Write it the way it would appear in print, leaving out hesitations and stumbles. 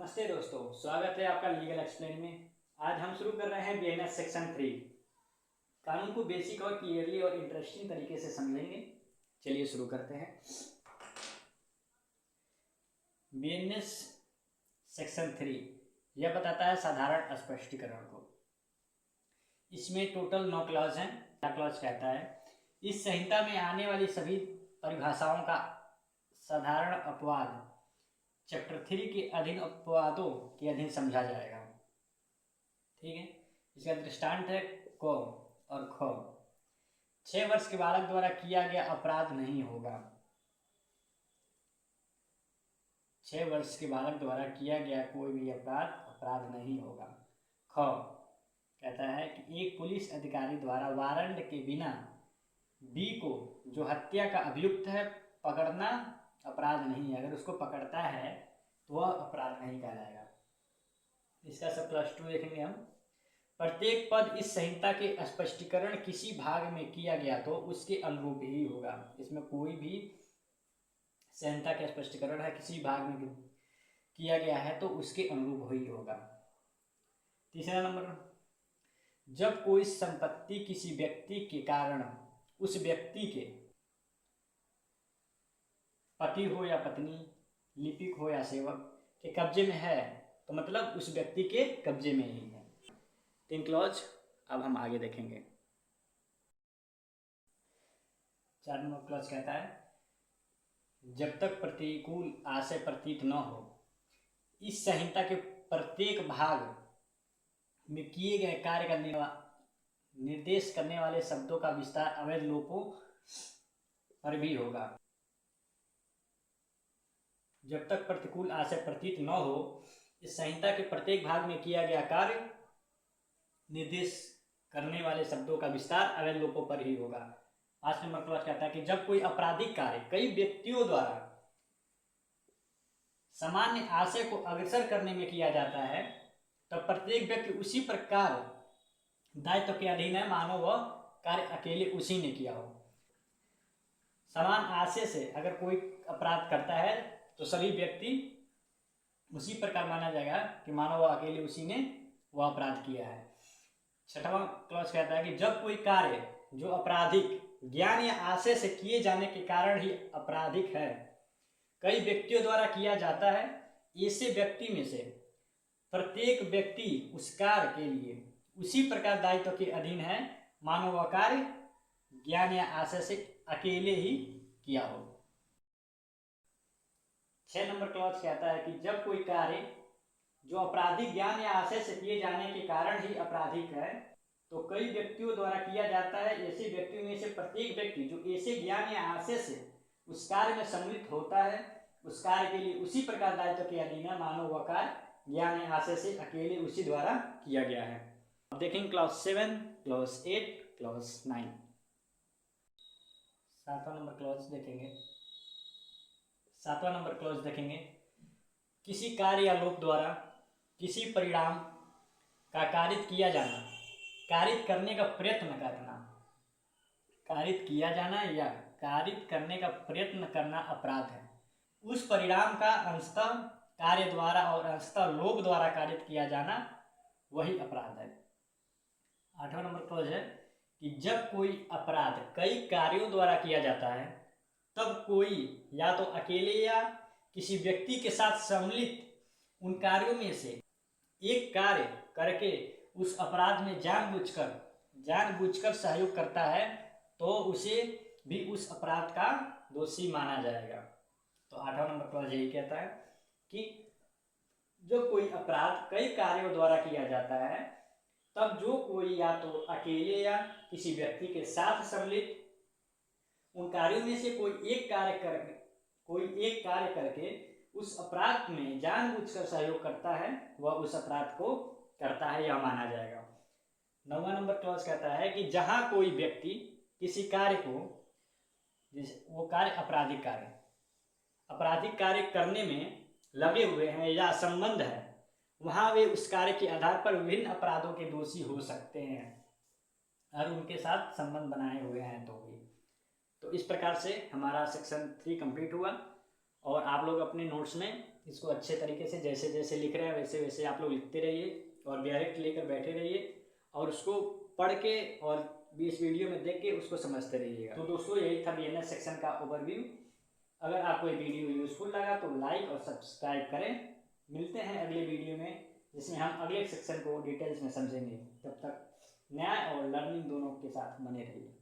नमस्ते दोस्तों, स्वागत है आपका लीगल एक्सप्लेन में। आज हम शुरू कर रहे हैं बीएनएस सेक्शन 3। कानून को बेसिक और क्लियरली और इंटरेस्टिंग तरीके से समझेंगे। चलिए शुरू करते हैं। बीएनएस सेक्शन 3 यह बताता है साधारण स्पष्टीकरण को। इसमें टोटल 9 क्लॉज हैं। पहला क्लॉज कहता है इस संहिता में आने वाली सभी परिभाषाओं का साधारण अपवाद चैप्टर 3 के अधीन अपवादों के अधीन समझा जाएगा। ठीक है, इसका दृष्टांत है को और खो। 6 वर्ष के बालक द्वारा किया गया अपराध नहीं होगा। 6 वर्ष के बालक द्वारा किया गया कोई भी अपराध नहीं होगा। खो कहता है कि एक पुलिस अधिकारी द्वारा वारंट के बिना बी को जो हत्या का अभियुक्त है पकड़ना अपराध नहीं है। अगर उसको पकड़ता है तो वह अपराध नहीं कहलाएगा। इसका सब क्लास 2 देखेंगे हम। प्रत्येक पद इस संहिता के स्पष्टीकरण किसी भाग में किया गया तो उसके अनुरूप ही होगा। इसमें कोई भी संहिता के स्पष्टीकरण है किसी भाग में किया गया है तो उसके अनुरूप ही होगा। तीसरा नंबर, जब कोई संपत्ति किसी व्यक्ति के कारण उस व्यक्ति के पति हो या पत्नी, लिपिक हो या सेवक के कब्जे में है तो मतलब उस व्यक्ति के कब्जे में ही है। 3 क्लॉज अब हम आगे देखेंगे। 4 नंबर क्लॉज कहता है जब तक प्रतिकूल आशय प्रतीत न हो इस संहिता के प्रत्येक भाग में किए गए कार्य का निर्देश करने वाले शब्दों का विस्तार अवैध लोपों पर भी होगा। जब तक प्रतिकूल आशय प्रतीत न हो इस संहिता के प्रत्येक भाग में किया गया कार्य निर्देश करने वाले शब्दों का विस्तार अवैध लोपों पर ही होगा। 5 नंबर क्लॉज कहता है कि जब कोई आपराधिक कार्य कई व्यक्तियों द्वारा सामान्य आशय को अग्रसर करने में किया जाता है तब प्रत्येक व्यक्ति उसी प्रकार दायित्व के अधीन है मानो वह कार्य अकेले उसी ने किया हो। समान आशय से अगर कोई अपराध करता है तो सभी व्यक्ति उसी प्रकार माना जाएगा कि मानो वह अकेले उसी ने वह अपराध किया है। 6वां क्लॉज कहता है कि जब कोई कार्य जो आपराधिक ज्ञान या आशय से किए जाने के कारण ही आपराधिक है कई व्यक्तियों द्वारा किया जाता है, ऐसे व्यक्ति में से प्रत्येक व्यक्ति उस कार्य के लिए उसी प्रकार दायित्व के अधीन है मानो वह कार्य ज्ञान या आशय से अकेले ही किया हो। 6 नंबर क्लॉज कहता है कि जब कोई कार्य जो आपराधिक ज्ञान या आशय से किए जाने के कारण ही आपराधिक है तो कई व्यक्तियों द्वारा किया जाता है, ऐसे व्यक्तियों में से प्रत्येक व्यक्ति जो ऐसे ज्ञान या आशय से उस कार्य में सम्मिलित होता है उस कार्य के लिए उसी प्रकार दायित्व के अधीन है मानो वह कार्य ज्ञान या आशय से अकेले उसी द्वारा किया गया है। अब देखेंगे क्लॉज 7, क्लॉज 8, क्लॉज 9। 7वां नंबर क्लॉज देखेंगे। 7वां नंबर क्लॉज देखेंगे किसी कार्य या लोक द्वारा किसी परिणाम का कारित किया जाना, कारित करने का प्रयत्न करना, कारित किया जाना या कारित करने का प्रयत्न करना अपराध है। उस परिणाम का अंशतः कार्य द्वारा और अंशतः लोक द्वारा कारित किया जाना वही अपराध है। 8वां नंबर क्लॉज है कि जब कोई अपराध कई कार्यों द्वारा किया जाता है तब कोई या तो अकेले या किसी व्यक्ति के साथ सम्मिलित उन कार्यों में से एक कार्य करके उस अपराध में जानबूझकर सहयोग करता है तो उसे भी उस अपराध का दोषी माना जाएगा। तो 8वां नंबर क्लॉज यही कहता है कि जब कोई अपराध कई कार्यों द्वारा किया जाता है तब जो कोई या तो अकेले या किसी व्यक्ति के साथ सम्मिलित उन कार्यों में से कोई एक कार्य करके उस अपराध में जानबूझकर सहयोग करता है वह उस अपराध को करता है यह माना जाएगा। 9वां नंबर क्लॉज कहता है कि जहां कोई व्यक्ति किसी कार्य को वो कार्य आपराधिक कार्य करने में लगे हुए हैं या संबंध है वहां वे उस कार्य के आधार पर विभिन्न अपराधों के दोषी हो सकते हैं और उनके साथ संबंध बनाए हुए हैं तो भी। तो इस प्रकार से हमारा सेक्शन 3 कंप्लीट हुआ और आप लोग अपने नोट्स में इसको अच्छे तरीके से जैसे जैसे लिख रहे हैं वैसे वैसे आप लोग लिखते रहिए और डायरेक्ट लेकर बैठे रहिए और उसको पढ़ के और भी इस वीडियो में देख के उसको समझते रहिएगा। तो दोस्तों यही था बीएनएस सेक्शन का ओवरव्यू। अगर आपको ये वीडियो यूजफुल लगा तो लाइक और सब्सक्राइब करें। मिलते हैं अगले वीडियो में जिसमें हम अगले सेक्शन को डिटेल्स में समझेंगे। तब तक न्याय और लर्निंग दोनों के साथ बने रहिए।